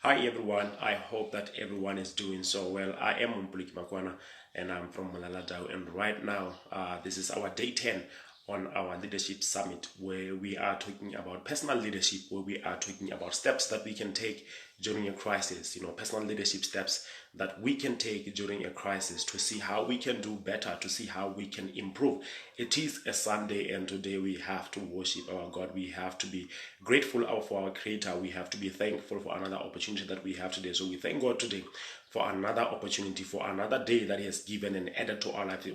Hi everyone, I hope that everyone is doing so well. I am Mompoloki Makwana and I'm from Malaladau, and right now this is our day 10 on our leadership summit, where we are talking about personal leadership, where we are talking about steps that we can take during a crisis, personal leadership steps that we can take during a crisis to see how we can do better, to see how we can improve. It is a Sunday, and today we have to worship our God. We have to be grateful for our Creator. We have to be thankful for another opportunity that we have today. So we thank God today for another opportunity, for another day that He has given and added to our life.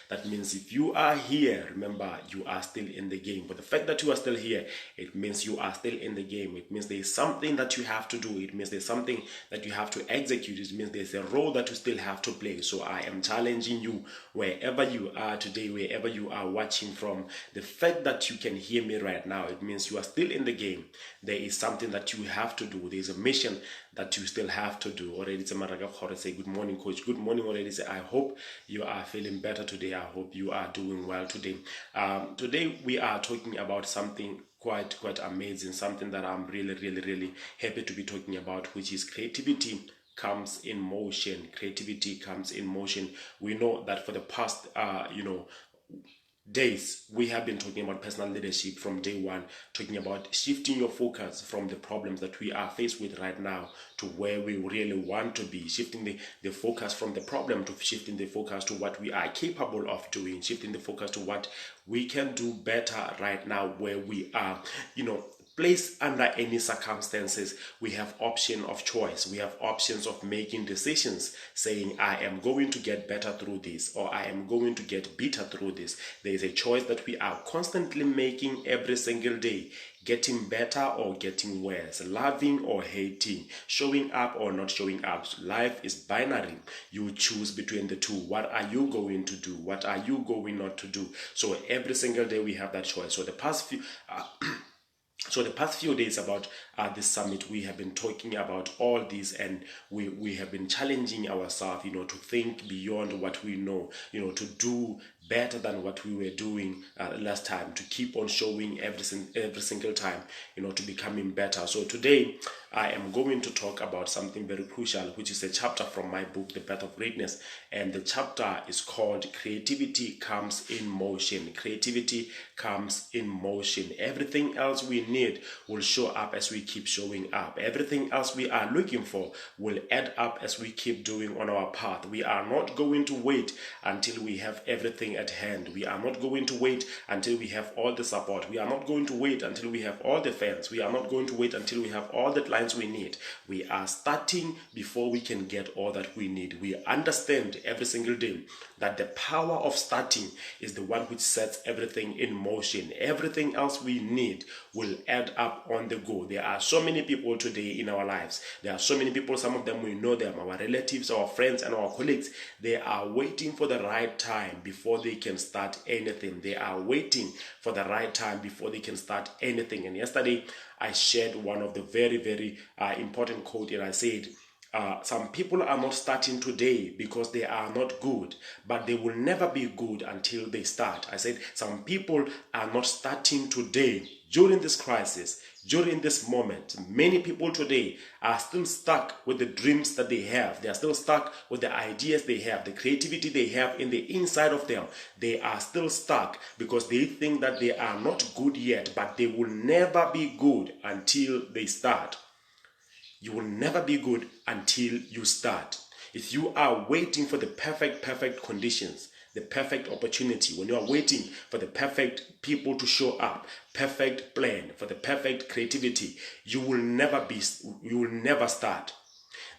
That means if you are here, remember, you are still in the game. But the fact that you are still here, it means you are still in the game. It means there is something that you have to do. It means there's something that you have to execute. It means there's a role that you still have to play. So I am challenging you, wherever you are today, wherever you are watching from, the fact that you can hear me right now, it means you are still in the game. There is something that you have to do. There's a mission that you still have to do. Already, it's a Maraga say good morning, coach. Good morning already. Say, I hope you are feeling better today. I hope you are doing well today. Today we are talking about something quite amazing, something that I'm really happy to be talking about, which is creativity comes in motion. Creativity comes in motion. We know that for the past days we have been talking about personal leadership from day one, talking about shifting your focus from the problems that we are faced with right now to where we really want to be, shifting the focus from the problem to shifting the focus to what we are capable of doing, shifting the focus to what we can do better right now, where we are placed under any circumstances. We have option of choice. We have options of making decisions, saying, I am going to get better through this, or I am going to get better through this. There is a choice that we are constantly making every single day, getting better or getting worse, loving or hating, showing up or not showing up. Life is binary. You choose between the two. What are you going to do? What are you going not to do? So every single day we have that choice. So the past few days about this summit, we have been talking about all these, and we have been challenging ourselves, to think beyond what we know, to do better than what we were doing last time, to keep on showing every single time, to becoming better. So today I am going to talk about something very crucial, which is a chapter from my book, The Path of Greatness, and the chapter is called Creativity Comes in Motion. Creativity comes in motion. Everything else we need will show up as we keep showing up. Everything else we are looking for will add up as we keep doing on our path. We are not going to wait until we have everything at hand. We are not going to wait until we have all the support. We are not going to wait until we have all the fans. We are not going to wait until we have all the clients we need. We are starting before we can get all that we need. We understand every single day that the power of starting is the one which sets everything in motion. Everything else we need will add up on the go. There are so many people today in our lives. There are so many people, some of them we know them, our relatives, our friends, and our colleagues. They are waiting for the right time before they can start anything. They are waiting for the right time before they can start anything. And yesterday I shared one of the very important quote, and I said, some people are not starting today because they are not good, but they will never be good until they start. I said some people are not starting today during this crisis, during this moment. Many people today are still stuck with the dreams that they have. They are still stuck with the ideas they have, the creativity they have in the inside of them. They are still stuck because they think that they are not good yet, but they will never be good until they start. You will never be good until you start. If you are waiting for the perfect conditions, the perfect opportunity, when you are waiting for the perfect people to show up, perfect plan, for the perfect creativity, you will never start.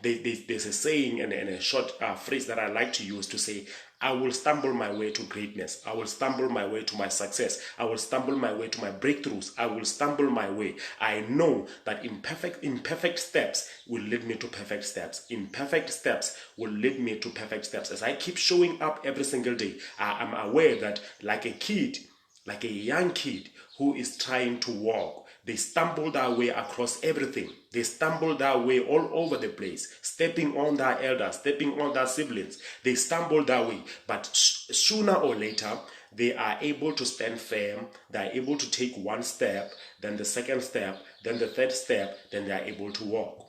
There's a saying and a short phrase that I like to use to say, I will stumble my way to greatness. I will stumble my way to my success. I will stumble my way to my breakthroughs. I will stumble my way. I know that imperfect steps will lead me to perfect steps. Imperfect steps will lead me to perfect steps. As I keep showing up every single day, I am aware that like a young kid who is trying to walk, they stumble their way across everything. They stumble their way all over the place, stepping on their elders, stepping on their siblings. They stumble their way, but sooner or later, they are able to stand firm. They are able to take one step, then the second step, then the third step, then they are able to walk.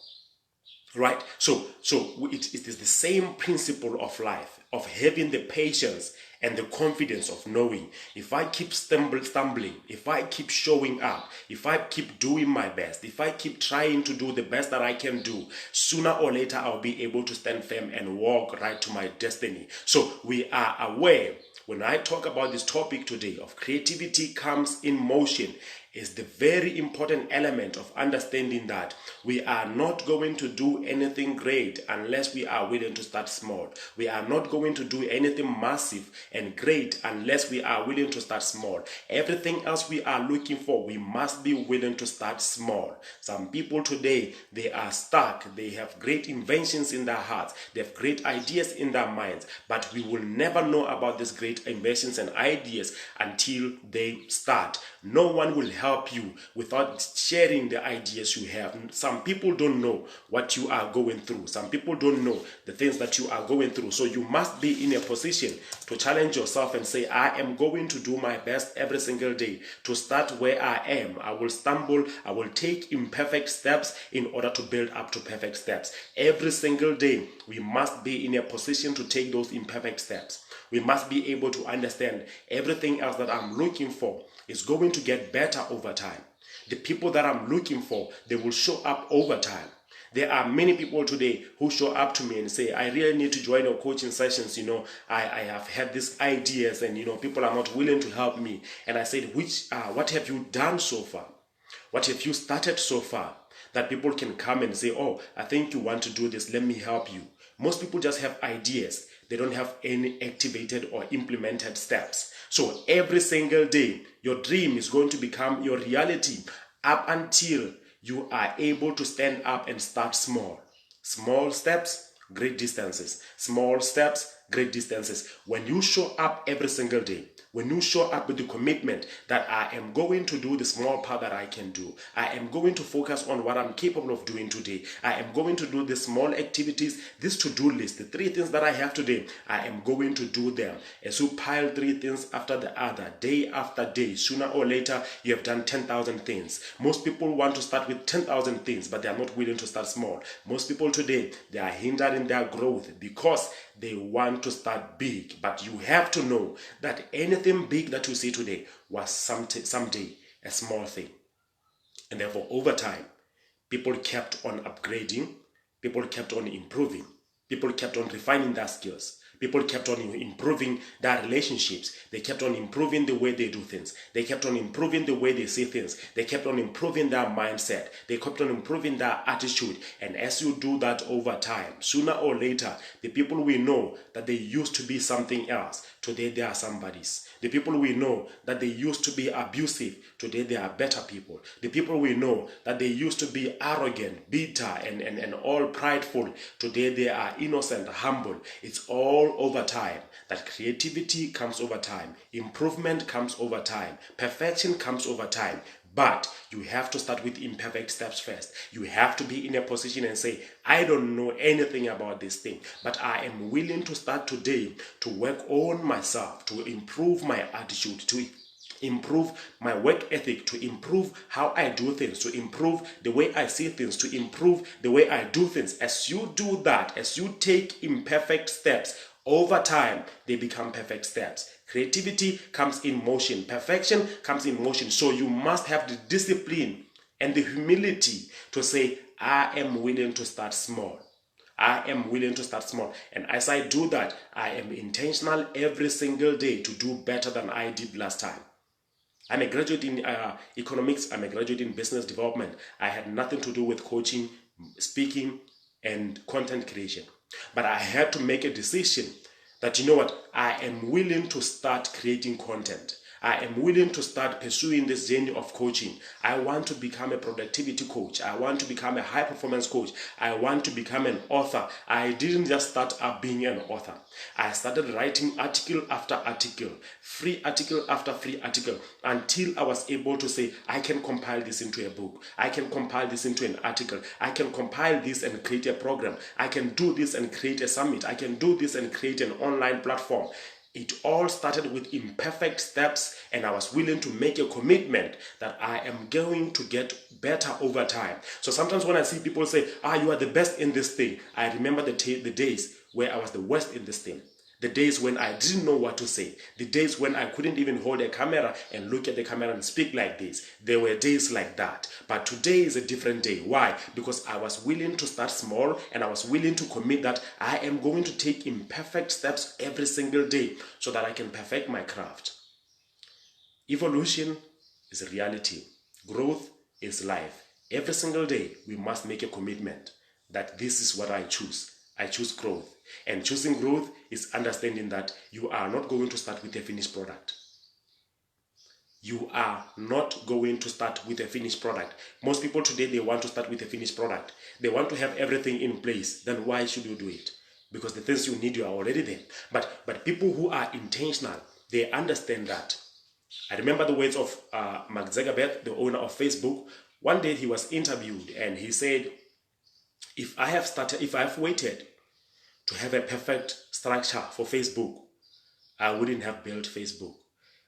Right? It is the same principle of life, of having the patience and the confidence of knowing if I keep stumbling, if I keep showing up, if I keep doing my best, if I keep trying to do the best that I can do, sooner or later I'll be able to stand firm and walk right to my destiny. So we are aware when I talk about this topic today of creativity comes in motion, is the very important element of understanding that we are not going to do anything great unless we are willing to start small. We are not going to do anything massive and great unless we are willing to start small. Everything else we are looking for, we must be willing to start small. Some people today, they are stuck. They have great inventions in their hearts. They have great ideas in their minds, but we will never know about these great inventions and ideas until they start. No one will help you without sharing the ideas you have. Some people don't know what you are going through. Some people don't know the things that you are going through. So you must be in a position to challenge yourself and say, I am going to do my best every single day to start where I am. I will stumble. I will take imperfect steps in order to build up to perfect steps. Every single day, we must be in a position to take those imperfect steps. We must be able to understand everything else that I'm looking for is going to get better over time. The people that I'm looking for, they will show up over time. There are many people today who show up to me and say, I really need to join your coaching sessions. I have had these ideas and, people are not willing to help me. And I said, what have you done so far? What have you started so far? That people can come and say, oh, I think you want to do this. Let me help you. Most people just have ideas. They don't have any activated or implemented steps. So every single day, your dream is going to become your reality up until you are able to stand up and start small. Small steps, great distances. Small steps, great distances. When you show up every single day, when you show up with the commitment that I am going to do the small part that I can do, I am going to focus on what I'm capable of doing today, I am going to do the small activities, this to-do list, the 3 things that I have today, I am going to do them. As you pile 3 things after the other, day after day, sooner or later, you have done 10,000 things. Most people want to start with 10,000 things, but they are not willing to start small. Most people today, they are hindered in their growth because they want to start big. But you have to know that anything big that you see today was someday a small thing. And therefore, over time, people kept on upgrading, people kept on improving, people kept on refining their skills. People kept on improving their relationships. They kept on improving the way they do things. They kept on improving the way they see things. They kept on improving their mindset. They kept on improving their attitude. And as you do that over time, sooner or later, the people we know that they used to be something else, today they are somebodies. The people we know that they used to be abusive, today they are better people. The people we know that they used to be arrogant, bitter, and all prideful, today they are innocent, humble. It's all over time. That creativity comes over time. Improvement comes over time. Perfection comes over time. But you have to start with imperfect steps first. You have to be in a position and say, I don't know anything about this thing, but I am willing to start today to work on myself, to improve my attitude, to improve my work ethic, to improve how I do things, to improve the way I see things, to improve the way I do things. As you do that, as you take imperfect steps, over time, they become perfect steps. Creativity comes in motion. Perfection comes in motion. So you must have the discipline and the humility to say, I am willing to start small. I am willing to start small. And as I do that, I am intentional every single day to do better than I did last time. I'm a graduate in economics. I'm a graduate in business development. I had nothing to do with coaching, speaking, and content creation. But I had to make a decision that, you know what, I am willing to start creating content. I am willing to start pursuing this journey of coaching. I want to become a productivity coach. I want to become a high performance coach. I want to become an author. I didn't just start up being an author. I started writing article after article, free article after free article, until I was able to say, I can compile this into a book. I can compile this into an article. I can compile this and create a program. I can do this and create a summit. I can do this and create an online platform. It all started with imperfect steps, and I was willing to make a commitment that I am going to get better over time. So sometimes when I see people say, you are the best in this thing, I remember the days where I was the worst in this thing. The days when I didn't know what to say. The days when I couldn't even hold a camera and look at the camera and speak like this. There were days like that. But today is a different day. Why? Because I was willing to start small, and I was willing to commit that I am going to take imperfect steps every single day so that I can perfect my craft. Evolution is a reality. Growth is life. Every single day we must make a commitment that this is what I choose. I choose growth. And choosing growth is understanding that you are not going to start with a finished product. You are not going to start with a finished product. Most people today, they want to start with a finished product. They want to have everything in place. Then why should you do it? Because the things you need, you are already there. But people who are intentional, they understand that. I remember the words of Mark Zuckerberg, the owner of Facebook. One day he was interviewed and he said, if I have waited to have a perfect structure for Facebook, I wouldn't have built Facebook.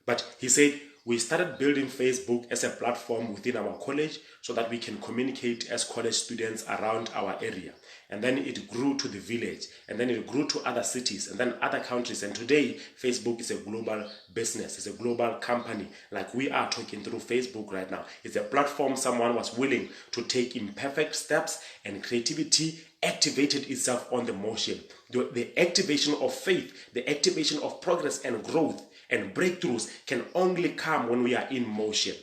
But he said, we started building Facebook as a platform within our college so that we can communicate as college students around our area. And then it grew to the village, and then it grew to other cities, and then other countries. And today, Facebook is a global business. It's a global company. Like we are talking through Facebook right now. It's a platform someone was willing to take imperfect steps, and creativity activated itself on the motion. The activation of faith, the activation of progress and growth and breakthroughs can only come when we are in motion.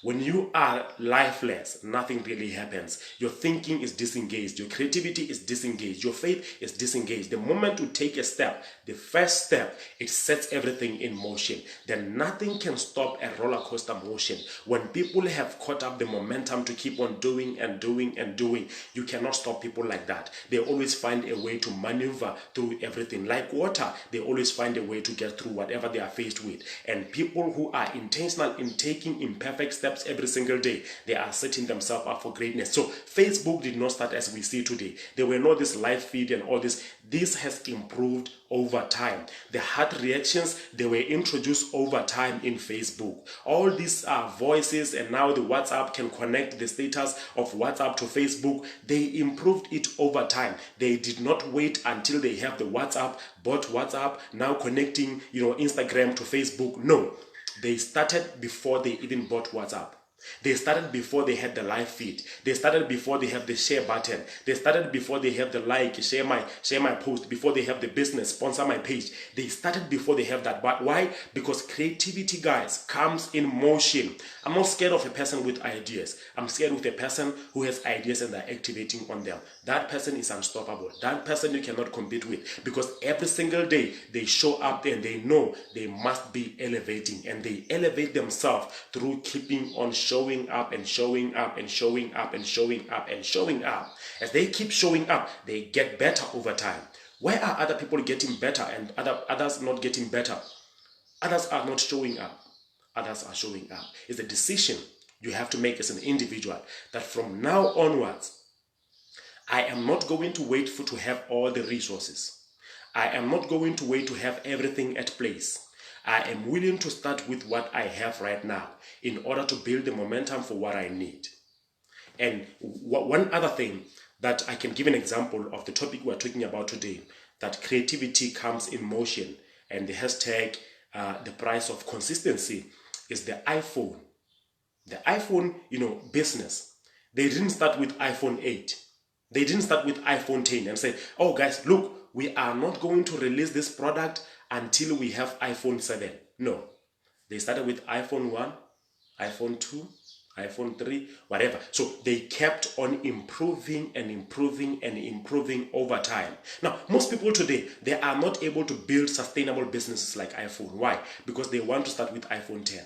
When you are lifeless, nothing really happens. Your thinking is disengaged. Your creativity is disengaged. Your faith is disengaged. The moment you take a step, the first step, it sets everything in motion. Then nothing can stop a roller coaster motion. When people have caught up the momentum to keep on doing and doing and doing, you cannot stop people like that. They always find a way to maneuver through everything. Like water, they always find a way to get through whatever they are faced with. And people who are intentional in taking imperfect steps every single day, they are setting themselves up for greatness. So Facebook did not start as we see today. There were not this live feed and all this. This has improved over time. The heart reactions, they were introduced over time in Facebook. All these are voices, and now the WhatsApp can connect the status of WhatsApp to Facebook. They improved it over time. They did not wait until they have the WhatsApp, bought WhatsApp, now connecting, Instagram to Facebook. No. They started before they even bought WhatsApp. They started before they had the live feed. They started before they have the share button. They started before they have the like, share my post, before they have the business, sponsor my page. They started before they have that. But why? Because creativity, guys, comes in motion. I'm not scared of a person with ideas. I'm scared with a person who has ideas and they're activating on them. That person is unstoppable. That person you cannot compete with, because every single day they show up and they know they must be elevating, and they elevate themselves through keeping on showing up and showing up and showing up and showing up and showing up. As they keep showing up, they get better over time. Why are other people getting better and others not getting better? Others are not showing up. Others are showing up. It's a decision you have to make as an individual that from now onwards, I am not going to wait to have all the resources. I am not going to wait to have everything at place. I am willing to start with what I have right now in order to build the momentum for what I need. And one other thing that I can give an example of the topic we're talking about today, that creativity comes in motion, and the hashtag, the price of consistency, is the iPhone. The iPhone, business. They didn't start with iPhone 8. They didn't start with iPhone 10 and say, oh guys, look, we are not going to release this product until we have iPhone 7. No. They started with iPhone 1, iPhone 2, iPhone 3, whatever. So they kept on improving and improving and improving over time. Now, most people today, they are not able to build sustainable businesses like iPhone. Why? Because they want to start with iPhone 10.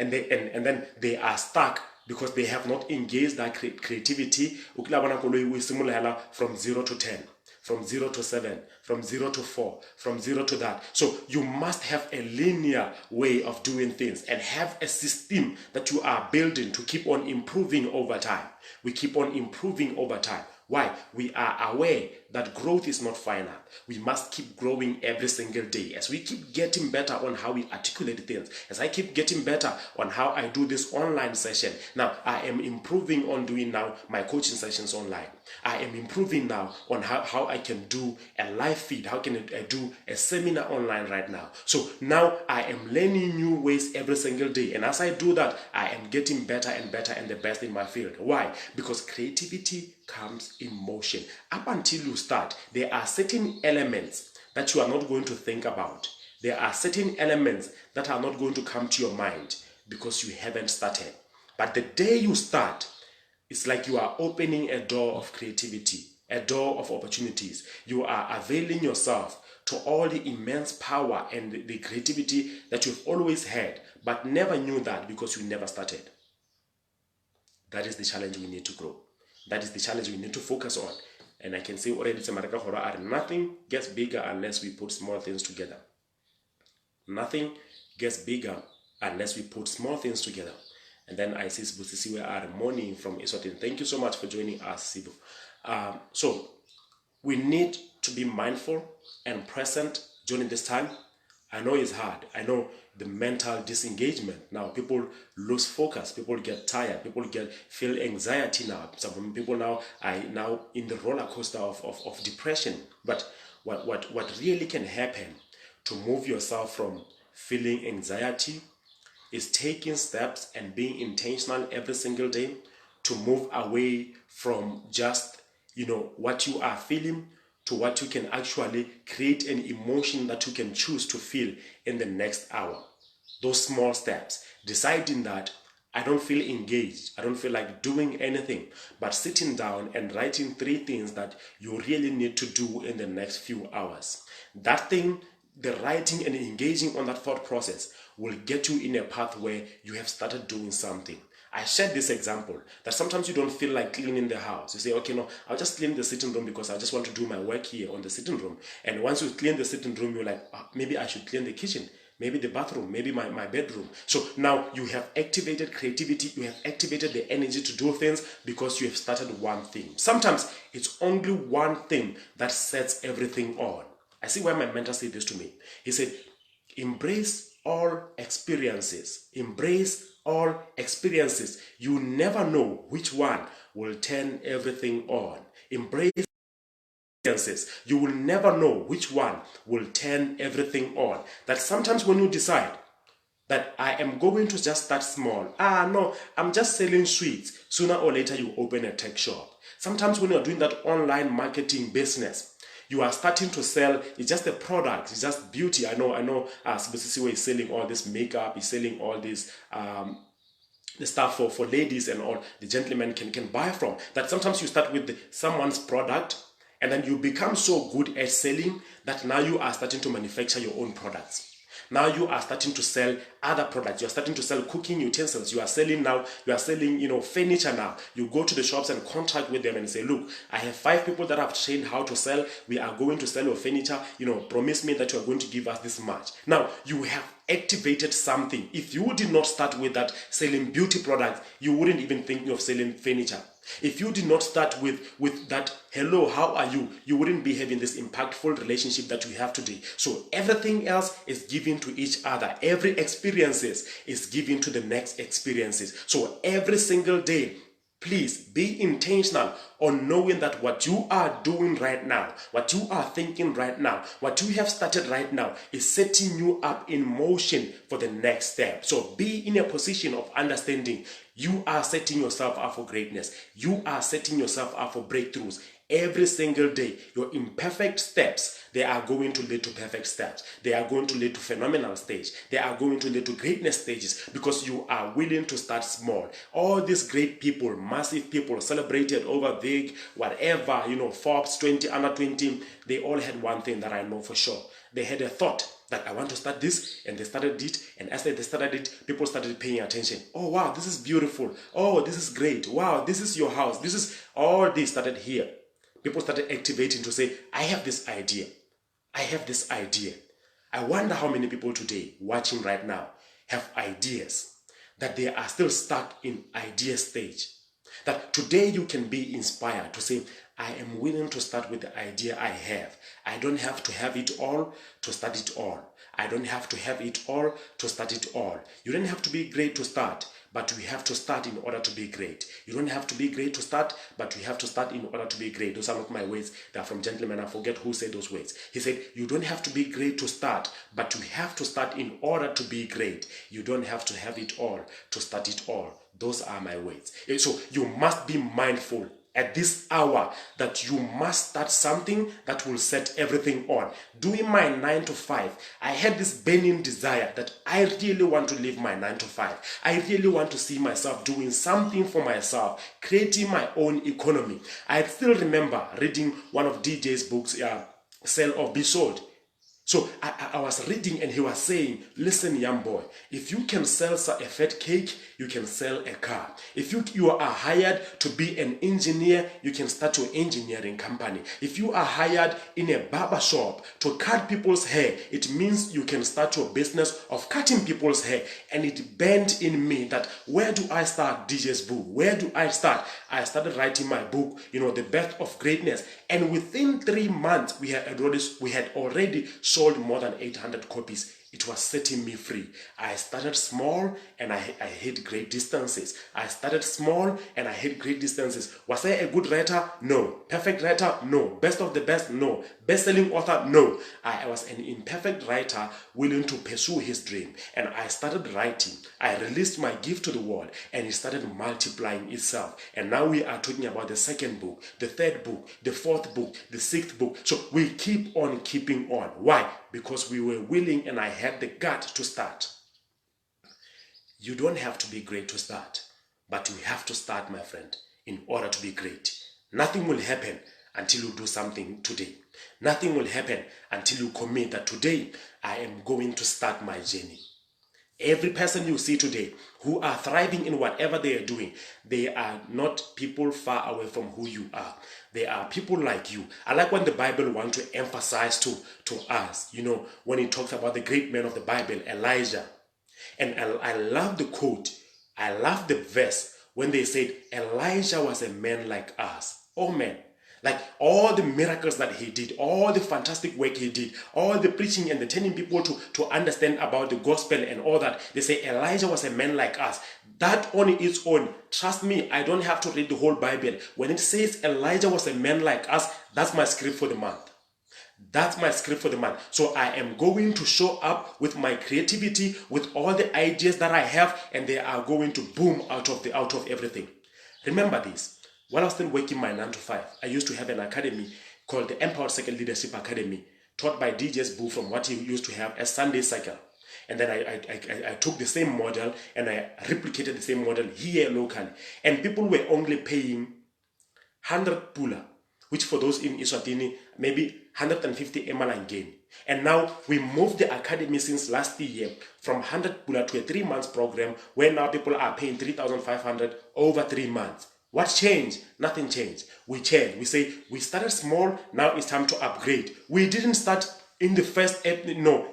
And then they are stuck because they have not engaged that creativity from 0 to 10, from 0 to 7, from 0 to 4, from 0 to that. So you must have a linear way of doing things and have a system that you are building to keep on improving over time. We keep on improving over time. Why? We are aware that growth is not final. We must keep growing every single day. As we keep getting better on how we articulate things, as I keep getting better on how I do this online session. Now, I am improving on doing now my coaching sessions online. I am improving now on how I can do a live feed. How can I do a seminar online right now? So now I am learning new ways every single day. And as I do that, I am getting better and better and the best in my field. Why? Because creativity comes in motion. Up until you start, there are certain elements that you are not going to think about. There are certain elements that are not going to come to your mind because you haven't started. But the day you start, it's like you are opening a door of creativity, a door of opportunities. You are availing yourself to all the immense power and the creativity that you've always had, but never knew that because you never started. That is the challenge we need to grow. That is the challenge we need to focus on. And I can say already, nothing gets bigger unless we put small things together. Nothing gets bigger unless we put small things together. And then I see Sibusisiwe are morning from Eswatini. Thank you so much for joining us, Sibu. So we need to be mindful and present during this time. I know it's hard. I know the mental disengagement. Now people lose focus. People get tired. People feel anxiety now. Some people now are now in the roller coaster of depression. But what really can happen to move yourself from feeling anxiety is taking steps and being intentional every single day to move away from just, what you are feeling to what you can actually create an emotion that you can choose to feel in the next hour. Those small steps, deciding that I don't feel engaged, I don't feel like doing anything, but sitting down and writing 3 things that you really need to do in the next few hours. That thing, the writing and engaging on that thought process will get you in a path where you have started doing something. I shared this example that sometimes you don't feel like cleaning the house. You say, okay, no, I'll just clean the sitting room because I just want to do my work here on the sitting room. And once you clean the sitting room, you're like, maybe I should clean the kitchen, maybe the bathroom, maybe my bedroom. So now you have activated creativity, you have activated the energy to do things because you have started one thing. Sometimes it's only one thing that sets everything on. I see why my mentor said this to me. He said, embrace all experiences. Embrace all experiences. You never know which one will turn everything on. Embrace experiences. You will never know which one will turn everything on. That sometimes when you decide that I am going to just start small. No, I'm just selling sweets. Sooner or later you open a tech shop. Sometimes when you're doing that online marketing business, you are starting to sell, it's just a product, it's just beauty. I know Sibusisiwe is selling all this makeup, he's selling all this the stuff for ladies and all the gentlemen can buy from. That sometimes you start with someone's product and then you become so good at selling that now you are starting to manufacture your own products. Now you are starting to sell other products. You are starting to sell cooking utensils. You are selling furniture now. You go to the shops and contract with them and say, look, I have 5 people that have trained how to sell. We are going to sell your furniture. Promise me that you are going to give us this much. Now you have activated something. If you did not start with that selling beauty products, you wouldn't even think of selling furniture. If you did not start with that, hello, how are you? You wouldn't be having this impactful relationship that you have today. So everything else is given to each other. Every experiences is given to the next experiences. So every single day, please be intentional on knowing that what you are doing right now, what you are thinking right now, what you have started right now is setting you up in motion for the next step. So be in a position of understanding you are setting yourself up for greatness. You are setting yourself up for breakthroughs. Every single day, your imperfect steps, they are going to lead to perfect steps. They are going to lead to phenomenal stage. They are going to lead to greatness stages because you are willing to start small. All these great people, massive people, celebrated over big, whatever, Forbes 20, under 20, they all had one thing that I know for sure. They had a thought that I want to start this, and they started it, and as they started it, people started paying attention. Oh wow, this is beautiful. Oh, this is great. Wow, this is your house. This is all this started here. People started activating to say, I have this idea. I have this idea. I wonder how many people today watching right now have ideas that they are still stuck in idea stage. That today you can be inspired to say, I am willing to start with the idea I have. I don't have to have it all to start it all. I don't have to have it all to start it all. You don't have to be great to start, but we have to start in order to be great. You don't have to be great to start, but we have to start in order to be great. Those are not my words. They are from gentlemen. I forget who said those words. He said, you don't have to be great to start, but we have to start in order to be great. You don't have to have it all to start it all. Those are my words. So you must be mindful at this hour that you must start something that will set everything on. Doing my 9 to 5, I had this burning desire that I really want to live my 9 to 5. I really want to see myself doing something for myself, creating my own economy. I still remember reading one of DJ's books, Sell or Be Sold. So I was reading and he was saying, listen, young boy, if you can sell a fat cake, you can sell a car. If you are hired to be an engineer, you can start your engineering company. If you are hired in a barber shop to cut people's hair, it means you can start your business of cutting people's hair. And it burned in me that, where do I start DJ's book? Where do I start? I started writing my book, The Birth of Greatness. And within 3 months, we had already sold more than 800 copies. It was setting me free. I started small and I hit great distances. I started small and I hit great distances. Was I a good writer? No. Perfect writer? No. Best of the best? No. Best-selling author? No. I was an imperfect writer willing to pursue his dream. And I started writing. I released my gift to the world and it started multiplying itself. And now we are talking about the second book, the third book, the fourth book, the sixth book. So we keep on keeping on. Why? Because we were willing and I had the gut to start. You don't have to be great to start, but you have to start, my friend, in order to be great. Nothing will happen until you do something today. Nothing will happen until you commit that today I am going to start my journey. Every person you see today who are thriving in whatever they are doing, they are not people far away from who you are. They are people like you. I like when the Bible wants to emphasize to us, when it talks about the great man of the Bible, Elijah. And I love the quote. I love the verse when they said, Elijah was a man like us. Oh man. Like all the miracles that he did, all the fantastic work he did, all the preaching and the telling people to understand about the gospel and all that. They say Elijah was a man like us. That on its own, trust me, I don't have to read the whole Bible. When it says Elijah was a man like us, that's my script for the month. That's my script for the month. So I am going to show up with my creativity, with all the ideas that I have, and they are going to boom out of everything. Remember this. While I was still working my 9 to 5, I used to have an academy called the Empowered Cycle Leadership Academy, taught by DJ's Boo from what he used to have as Sunday Cycle. And then I took the same model and I replicated the same model here locally. And people were only paying 100 pula, which for those in Eswatini, maybe 150 Emalan gain. And now we moved the academy since last year from 100 pula to a 3-month program where now people are paying 3,500 over 3 months. What changed? Nothing changed. We changed. We say we started small, now it's time to upgrade. We didn't start in the first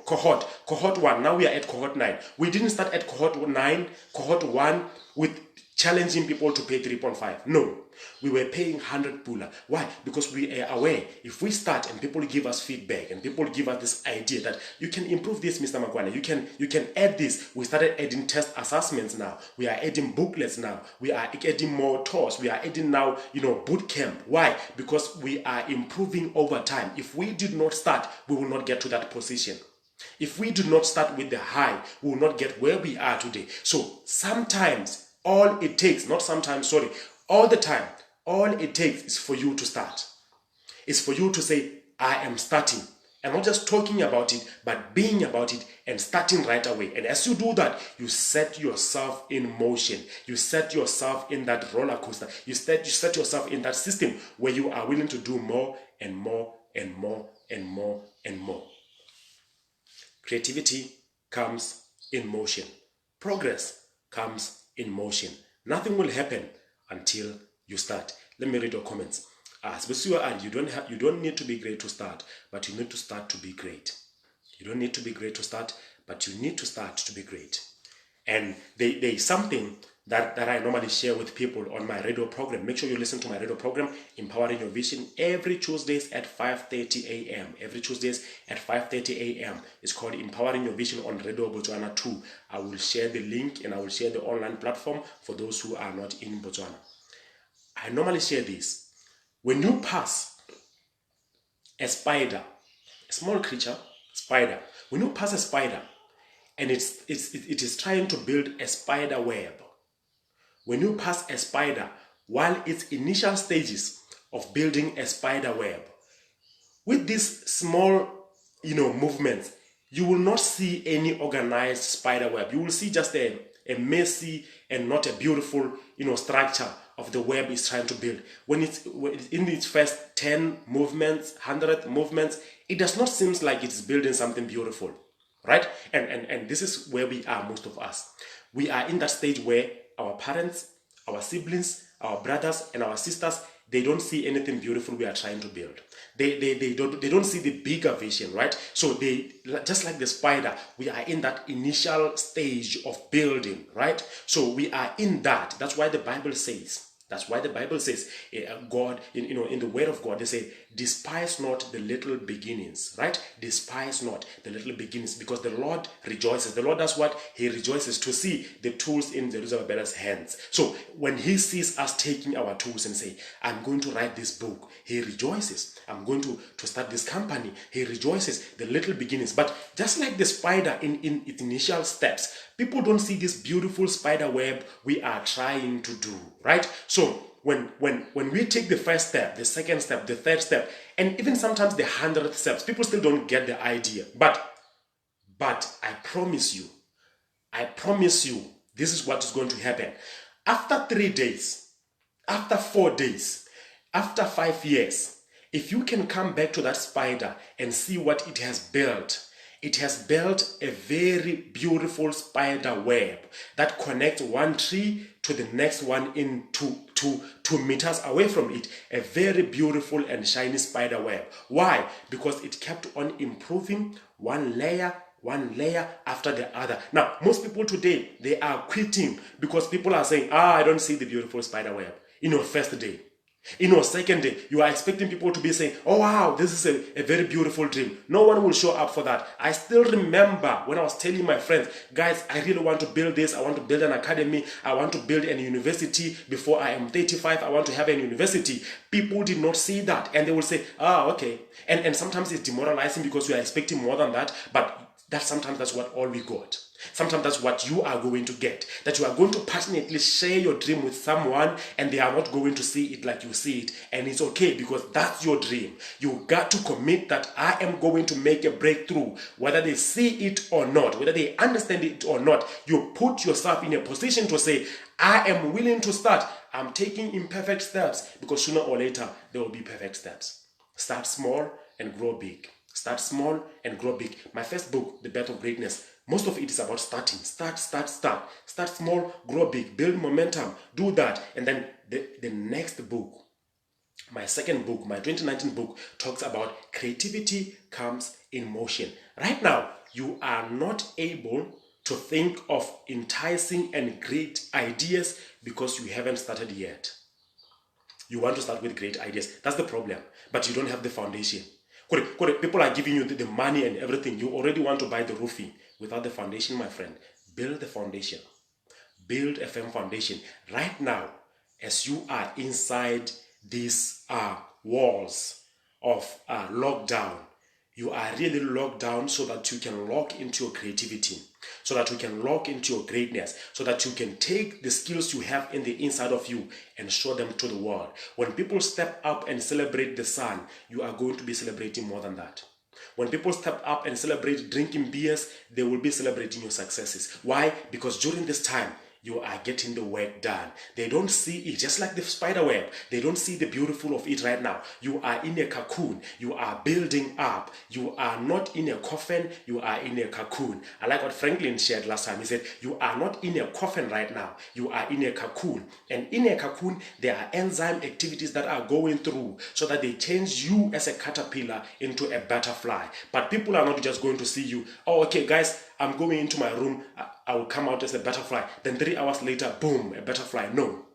cohort 1. Now we are at cohort 9. We didn't start at cohort 9, cohort 1 with challenging people to pay 3.5. No. We were paying 100 pula. Why? Because we are aware if we start and people give us feedback and people give us this idea that you can improve this, Mr. Makwana, you can add this. We started adding test assessments now. We are adding booklets now. We are adding more tours. We are adding now, boot camp. Why? Because we are improving over time. If we did not start, we will not get to that position. If we do not start with the high, we will not get where we are today. So sometimes all it takes, all the time, all it takes is for you to start. It's for you to say, I am starting. And not just talking about it, but being about it and starting right away. And as you do that, you set yourself in motion. You set yourself in that roller coaster. You set yourself in that system where you are willing to do more and more and more and more and more. Creativity comes in motion. Progress comes in motion. Nothing will happen until you start. Let me read your comments. You don't need to be great to start, but you need to start to be great. You don't need to be great to start, but you need to start to be great. And there is something that I normally share with people on my radio program. Make sure you listen to my radio program, Empowering Your Vision, every Tuesdays at 5:30 a.m. Every Tuesdays at 5:30 a.m. It's called Empowering Your Vision on Radio Botswana 2. I will share the link and I will share the online platform for those who are not in Botswana. I normally share this. When you pass a spider, a small creature, spider, when you pass a spider and it is trying to build a spider web, when you pass a spider while its initial stages of building a spider web, with these small, movements, you will not see any organized spider web. You will see just a messy and not a beautiful, structure of the web it's trying to build. When it's in its first 10 movements, 100 movements, it does not seem like it's building something beautiful, right? And this is where we are, most of us. We are in that stage where our parents, our siblings, our brothers, and our sisters, they don't see anything beautiful we are trying to build. They don't see the bigger vision, right? So they, just like the spider, we are in that initial stage of building, right? So we are in that. That's why the Bible says, God, in the word of God, they say, despise not the little beginnings, right? Despise not the little beginnings, because the Lord rejoices. The Lord does what? He rejoices to see the tools in Zerubbabel's hands. So when he sees us taking our tools and say, I'm going to write this book, he rejoices. I'm going to start this company, he rejoices. The little beginnings. But just like the spider in its initial steps, people don't see this beautiful spider web we are trying to do, right? So when we take the first step, the second step, the third step, and even sometimes the 100th steps, people still don't get the idea. But I promise you, this is what is going to happen. After 3 days, after 4 days, after 5 years, if you can come back to that spider and see what it has built a very beautiful spider web that connects one tree to the next one in 2 meters away from it. A very beautiful and shiny spider web. Why? Because it kept on improving one layer after the other. Now, most people today, they are quitting because people are saying, I don't see the beautiful spider web. First day. Second day, you are expecting people to be saying, oh wow, this is a very beautiful dream. No one will show up for that. I still remember when I was telling my friends, guys, I really want to build this. I want to build an academy. I want to build a university before I am 35. I want to have a university. People did not see that. And they will say, okay. And sometimes it's demoralizing because we are expecting more than that. But sometimes that's what all we got. Sometimes that's what you are going to get. That you are going to passionately share your dream with someone and they are not going to see it like you see it. And it's okay because that's your dream. You got to commit that I am going to make a breakthrough. Whether they see it or not, whether they understand it or not, you put yourself in a position to say, I am willing to start. I'm taking imperfect steps because sooner or later there will be perfect steps. Start small and grow big. Start small and grow big. My first book, The Birth of Greatness, most of it is about starting. Start. Start small, grow big, build momentum, do that. And then the next book, my second book, my 2019 book, talks about creativity comes in motion. Right now, you are not able to think of enticing and great ideas because you haven't started yet. You want to start with great ideas. That's the problem. But you don't have the foundation. People are giving you the money and everything. You already want to buy the roofing. Without the foundation, my friend, build the foundation. Build a firm foundation. Right now, as you are inside these walls of lockdown, you are really locked down so that you can lock into your creativity, so that you can lock into your greatness, so that you can take the skills you have in the inside of you and show them to the world. When people step up and celebrate the sun, you are going to be celebrating more than that. When people step up and celebrate drinking beers, they will be celebrating your successes. Why? Because during this time, you are getting the work done. They don't see it, just like the spider web. They don't see the beautiful of it right now. You are in a cocoon. You are building up. You are not in a coffin. You are in a cocoon. I like what Franklin shared last time. He said, you are not in a coffin right now. You are in a cocoon. And in a cocoon, there are enzyme activities that are going through so that they change you as a caterpillar into a butterfly. But people are not just going to see you. Oh, okay, guys, I'm going into my room. I will come out as a butterfly. Then 3 hours later, boom, a butterfly. No.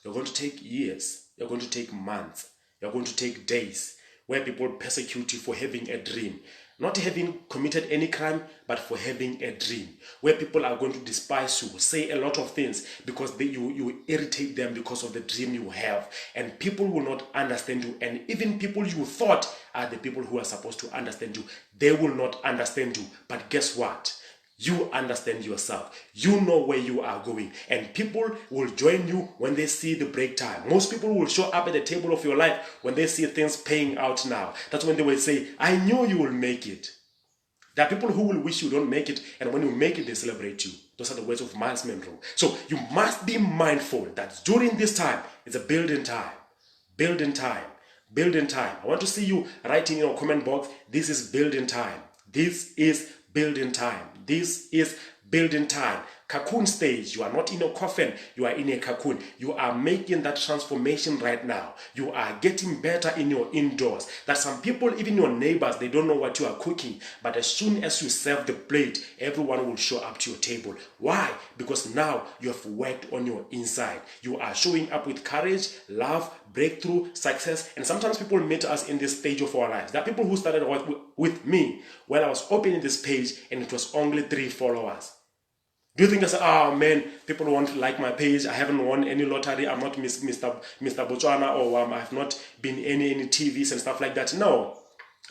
You're going to take years. You're going to take months. You're going to take days where people persecute you for having a dream. Not having committed any crime, but for having a dream. Where people are going to despise you, say a lot of things because you irritate them because of the dream you have. And people will not understand you. And even people you thought are the people who are supposed to understand you, they will not understand you. But guess what? You understand yourself. You know where you are going. And people will join you when they see the break time. Most people will show up at the table of your life when they see things paying out now. That's when they will say, I knew you will make it. There are people who will wish you don't make it, and when you make it, they celebrate you. Those are the words of Miles Monroe. So you must be mindful that during this time, it's a building time. Building time. Building time. I want to see you writing in your comment box, this is building time. This is building time. This is building time. Cocoon stage. You are not in a coffin. You are in a cocoon. You are making that transformation right now. You are getting better in your indoors. That some people, even your neighbors, they don't know what you are cooking. But as soon as you serve the plate, everyone will show up to your table. Why? Because now you have worked on your inside. You are showing up with courage, love, breakthrough, success. And sometimes people meet us in this stage of our lives. There are people who started with me when I was opening this page and it was only 3 followers. Do you think I say, oh man, people won't like my page, I haven't won any lottery, I'm not Mr. Botswana, or I have not been in any TVs and stuff like that? No,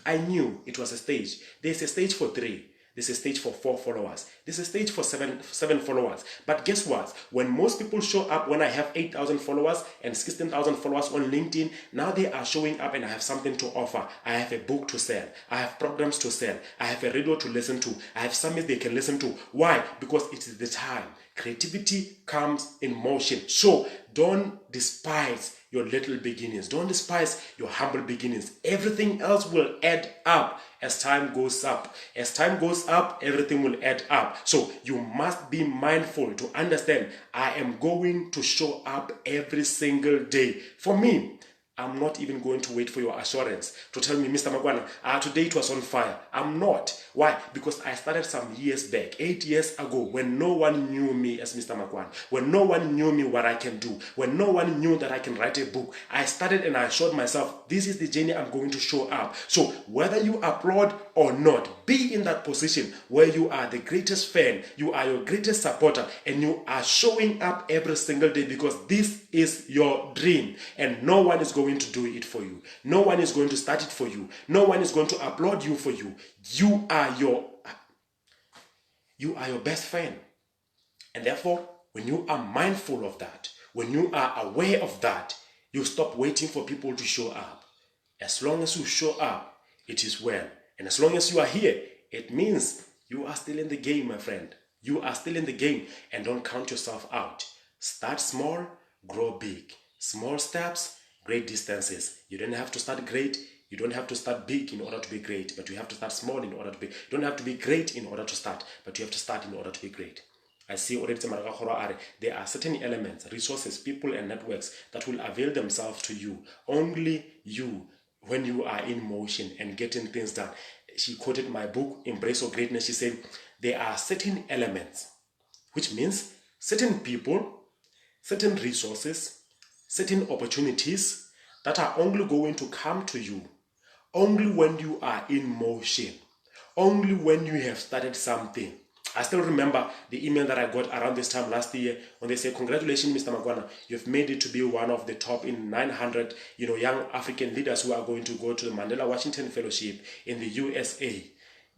I knew it was a stage. There's a stage for 3. There's a stage for 4 followers. There's a stage for 7 followers. But guess what? When most people show up, when I have 8,000 followers and 16,000 followers on LinkedIn, now they are showing up and I have something to offer. I have a book to sell. I have programs to sell. I have a radio to listen to. I have summits they can listen to. Why? Because it is the time. Creativity comes in motion. So don't despise your little beginnings. Don't despise your humble beginnings. Everything else will add up as time goes up. As time goes up, everything will add up. So you must be mindful to understand, I am going to show up every single day. For me, I'm not even going to wait for your assurance to tell me, Mr. Makwana, today it was on fire. I'm not. Why? Because I started some years back, 8 years ago, when no one knew me as Mr. Makwana, when no one knew me what I can do, when no one knew that I can write a book. I started and I showed myself, this is the journey I'm going to show up. So whether you applaud or not, be in that position where you are the greatest fan, you are your greatest supporter, and you are showing up every single day because this is your dream and no one is going to do it for you. No one is going to start it for you. No one is going to applaud you for you. You are your best friend. And therefore, when you are mindful of that, when you are aware of that, you stop waiting for people to show up. As long as you show up, it is well. And as long as you are here, it means you are still in the game, my friend. You are still in the game, and don't count yourself out. Start small, grow big. Small steps, great distances. You don't have to start great. You don't have to start big in order to be great, but you have to start small in order to be. You don't have to be great in order to start, but you have to start in order to be great. I see already there are certain elements, resources, people, and networks that will avail themselves to you. Only you, when you are in motion and getting things done. She quoted my book, Embrace Your Greatness. She said, there are certain elements, which means certain people, certain resources, certain opportunities that are only going to come to you only when you are in motion, only when you have started something. I still remember the email that I got around this time last year when they said, congratulations, Mr. Makwana, you've made it to be one of the top in 900 young African leaders who are going to go to the Mandela Washington Fellowship in the USA.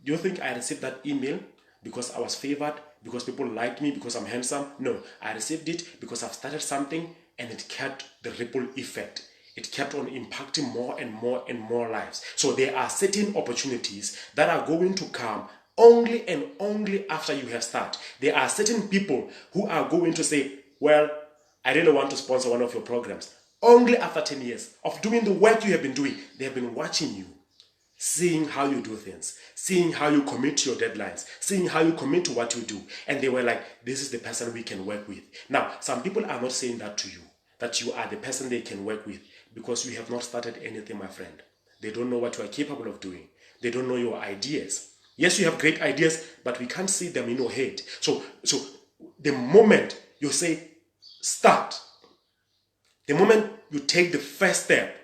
Do you think I received that email because I was favored, because people liked me, because I'm handsome? No, I received it because I've started something and it kept the ripple effect. It kept on impacting more and more and more lives. So there are certain opportunities that are going to come only and only after you have started. There are certain people who are going to say, well, I really want to sponsor one of your programs. Only after 10 years of doing the work you have been doing, they have been watching you, seeing how you do things, seeing how you commit to your deadlines, seeing how you commit to what you do. And they were like, this is the person we can work with. Now, some people are not saying that to you, that you are the person they can work with, because you have not started anything, my friend. They don't know what you are capable of doing. They don't know your ideas. Yes, you have great ideas, but we can't see them in your head. So the moment you say start, the moment you take the first step,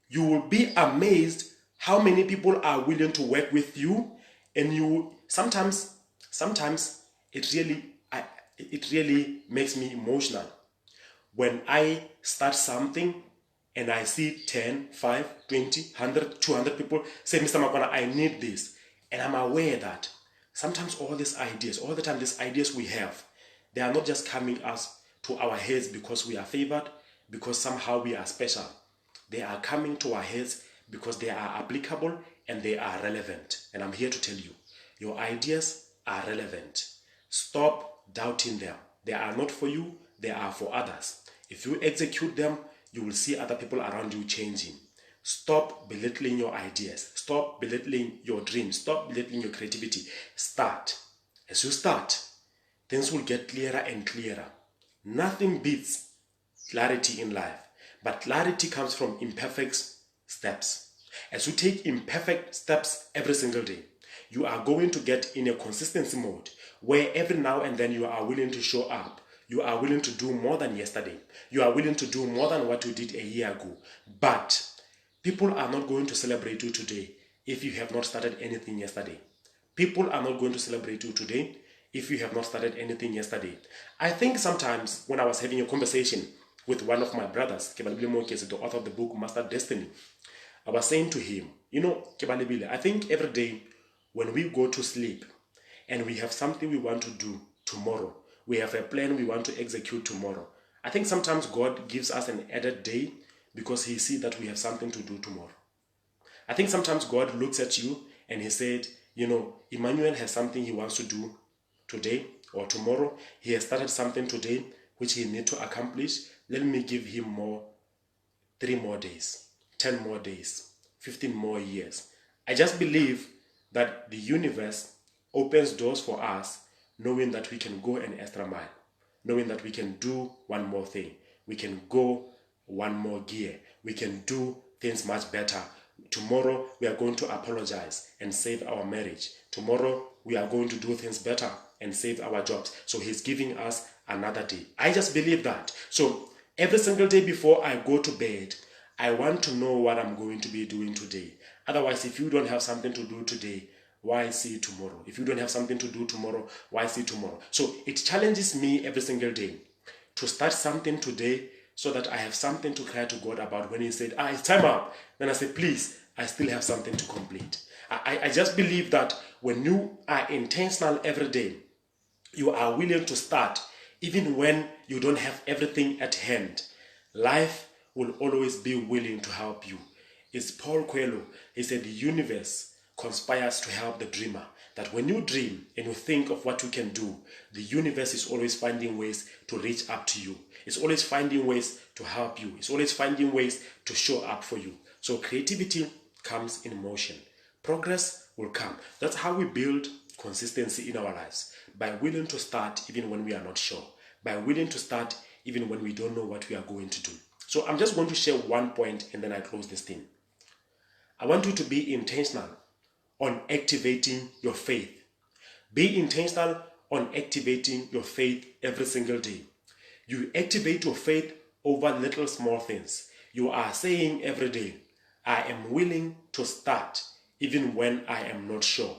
you will be amazed how many people are willing to work with you. And you sometimes it really makes me emotional when I start something and I see 10, 5, 20, 100, 200 people say, Mr. Makwana, I need this. And I'm aware that sometimes all the time these ideas we have, they are not just coming us to our heads because we are favored, because somehow we are special. They are coming to our heads because they are applicable and they are relevant. And I'm here to tell you, your ideas are relevant. Stop doubting them. They are not for you, they are for others. If you execute them, you will see other people around you changing. Stop belittling your ideas. Stop belittling your dreams. Stop belittling your creativity. Start. As you start, things will get clearer and clearer. Nothing beats clarity in life, but clarity comes from imperfect steps. As you take imperfect steps every single day, you are going to get in a consistency mode where every now and then you are willing to show up. You are willing to do more than yesterday. You are willing to do more than what you did a year ago. But people are not going to celebrate you today if you have not started anything yesterday. People are not going to celebrate you today if you have not started anything yesterday. I think sometimes when I was having a conversation with one of my brothers, Kebalibile, the author of the book Master Destiny, I was saying to him, Kebalibile, I think every day when we go to sleep and we have something we want to do tomorrow, we have a plan we want to execute tomorrow, I think sometimes God gives us an added day because he sees that we have something to do tomorrow. I think sometimes God looks at you and he said, Emmanuel has something he wants to do today or tomorrow. He has started something today which he needs to accomplish. Let me give him 3 more days, 10 more days, 15 more years. I just believe that the universe opens doors for us knowing that we can go an extra mile, knowing that we can do one more thing. We can go one more gear. We can do things much better. Tomorrow we are going to apologize and save our marriage. Tomorrow we are going to do things better and save our jobs. So he's giving us another day. I just believe that. So every single day before I go to bed, I want to know what I'm going to be doing today. Otherwise, if you don't have something to do today, why see tomorrow? If you don't have something to do tomorrow, why see tomorrow? So it challenges me every single day to start something today so that I have something to cry to God about. When he said, it's time up, then I say, please, I still have something to complete. I just believe that when you are intentional every day, you are willing to start even when you don't have everything at hand. Life will always be willing to help you. It's Paul Coelho. He said the universe conspires to help the dreamer. That when you dream and you think of what you can do, the universe is always finding ways to reach up to you. It's always finding ways to help you. It's always finding ways to show up for you. So creativity comes in motion. Progress will come. That's how we build consistency in our lives. By willing to start even when we are not sure. By willing to start even when we don't know what we are going to do. So I'm just going to share one point and then I close this thing. I want you to be intentional on activating your faith. Be intentional on activating your faith every single day. You activate your faith over little small things. You are saying every day, I am willing to start even when I am not sure.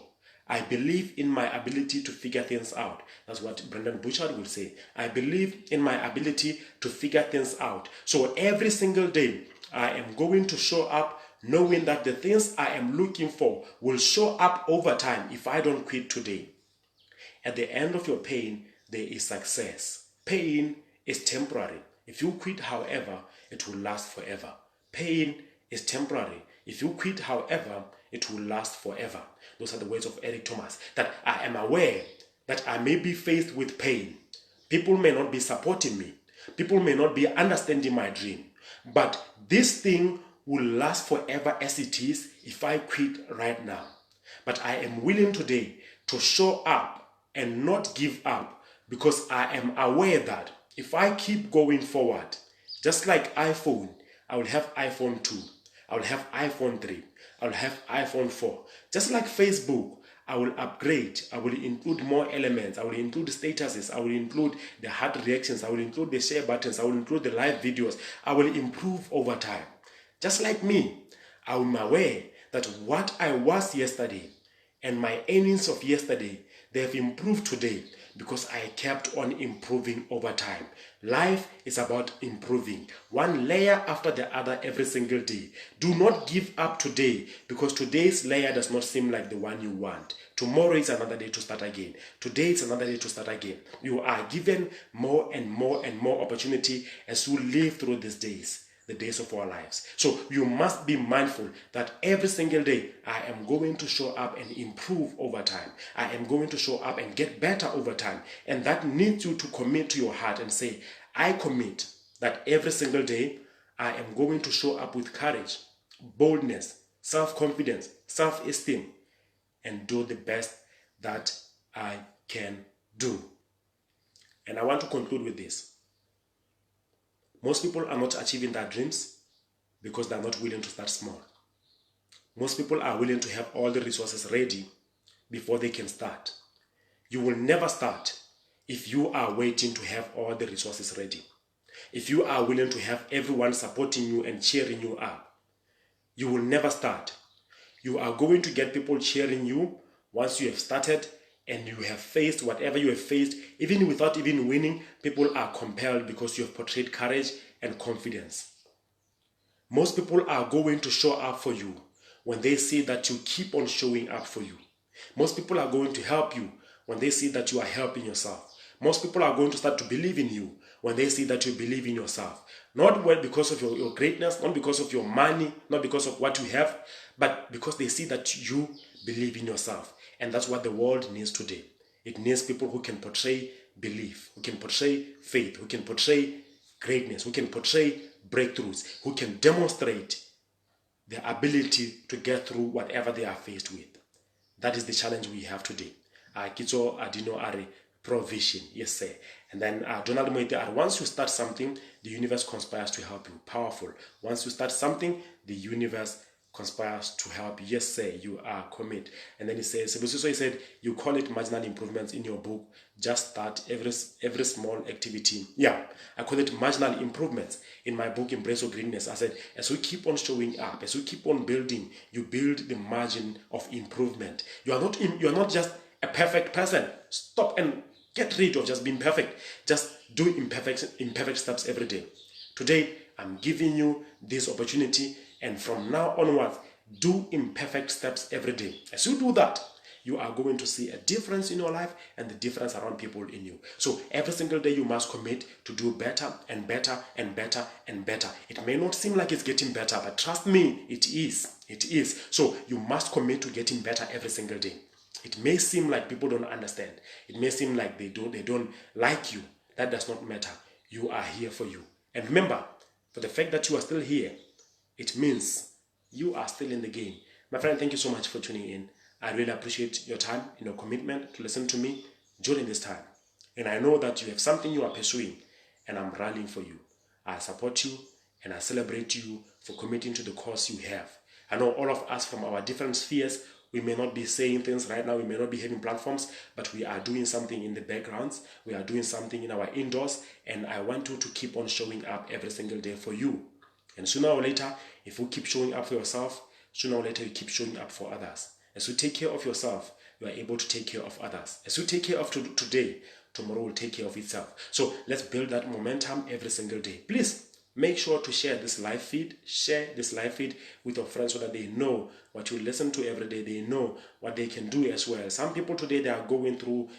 I believe in my ability to figure things out. That's what Brendan Bouchard will say. I believe in my ability to figure things out. So every single day, I am going to show up knowing that the things I am looking for will show up over time if I don't quit today. At the end of your pain, there is success. Pain is temporary. If you quit, however, it will last forever. Pain is temporary. If you quit, however, it will last forever. Those are the words of Eric Thomas. That I am aware that I may be faced with pain. People may not be supporting me. People may not be understanding my dream. But this thing will last forever as it is if I quit right now. But I am willing today to show up and not give up because I am aware that if I keep going forward, just like iPhone, I will have iPhone 2, I will have iPhone 3, I will have iPhone 4. Just like Facebook, I will upgrade. I will include more elements. I will include statuses. I will include the heart reactions. I will include the share buttons. I will include the live videos. I will improve over time. Just like me, I am aware that what I was yesterday and my earnings of yesterday, they have improved today because I kept on improving over time. Life is about improving, one layer after the other every single day. Do not give up today because today's layer does not seem like the one you want. Tomorrow is another day to start again. Today is another day to start again. You are given more and more and more opportunity as you live through these days, the days of our lives. So you must be mindful that every single day I am going to show up and improve over time. I am going to show up and get better over time. And that needs you to commit to your heart and say, I commit that every single day I am going to show up with courage, boldness, self-confidence, self-esteem, and do the best that I can do. And I want to conclude with this. Most people are not achieving their dreams because they are not willing to start small. Most people are willing to have all the resources ready before they can start. You will never start if you are waiting to have all the resources ready. If you are willing to have everyone supporting you and cheering you up, you will never start. You are going to get people cheering you once you have started and you have faced whatever you have faced. Even without even winning, people are compelled because you have portrayed courage and confidence. Most people are going to show up for you when they see that you keep on showing up for you. Most people are going to help you when they see that you are helping yourself. Most people are going to start to believe in you when they see that you believe in yourself. Not because of your greatness, not because of your money, not because of what you have, but because they see that you believe in yourself. And that's what the world needs today. It needs people who can portray belief, who can portray faith, who can portray greatness, who can portray breakthroughs, who can demonstrate their ability to get through whatever they are faced with. That is the challenge we have today. Kitso Adino Are provision, yes sir. And then Donald Moite Are, once you start something, the universe conspires to help you. Powerful. Once you start something, the universe conspires to help. Yes sir, you are commit. And then he says, so he said, you call it marginal improvements in your book. Just start every small activity. Yeah, I call it marginal improvements in my book, Embrace of Greatness. I said, as we keep on showing up, as we keep on building, you build the margin of improvement. You are not just a perfect person. Stop and get rid of just being perfect. Just do imperfect steps every day. Today, I'm giving you this opportunity, and from now onwards, do imperfect steps every day. As you do that, you are going to see a difference in your life and the difference around people in you. So every single day you must commit to do better and better and better and better. It may not seem like it's getting better, but trust me, it is. It is. So you must commit to getting better every single day. It may seem like people don't understand. It may seem like they don't like you. That does not matter. You are here for you. And remember, for the fact that you are still here, it means you are still in the game. My friend, thank you so much for tuning in. I really appreciate your time and your commitment to listen to me during this time. And I know that you have something you are pursuing, and I'm rallying for you. I support you and I celebrate you for committing to the cause you have. I know all of us from our different spheres, we may not be saying things right now, we may not be having platforms, but we are doing something in the backgrounds, we are doing something in our indoors, and I want you to keep on showing up every single day for you. And sooner or later, if you keep showing up for yourself, sooner or later you keep showing up for others. As you take care of yourself, you are able to take care of others. As you take care of today, tomorrow will take care of itself. So let's build that momentum every single day. Please make sure to share this live feed. Share this live feed with your friends so that they know what you listen to every day. They know what they can do as well. Some people today, they are going through,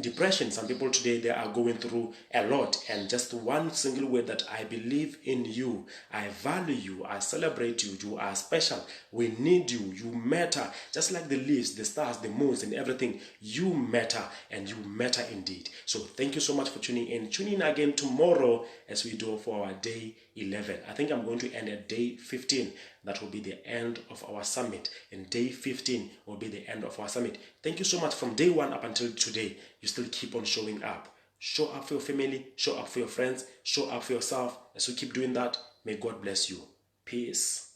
depression. Some people today, they are going through a lot, and just one single word that I believe in you, I value you, I celebrate you, you are special, we need you, you matter, just like the leaves, the stars, the moons and everything. You matter, and you matter indeed. So thank you so much for tuning in. Tune in again tomorrow as we do for our day 11. I think I'm going to end at day 15. That will be the end of our summit, and day 15 will be the end of our summit. Thank you so much. From day 1 up until today, you still keep on showing up. Show up for your family, show up for your friends, show up for yourself. As you keep doing that, may God bless you. Peace.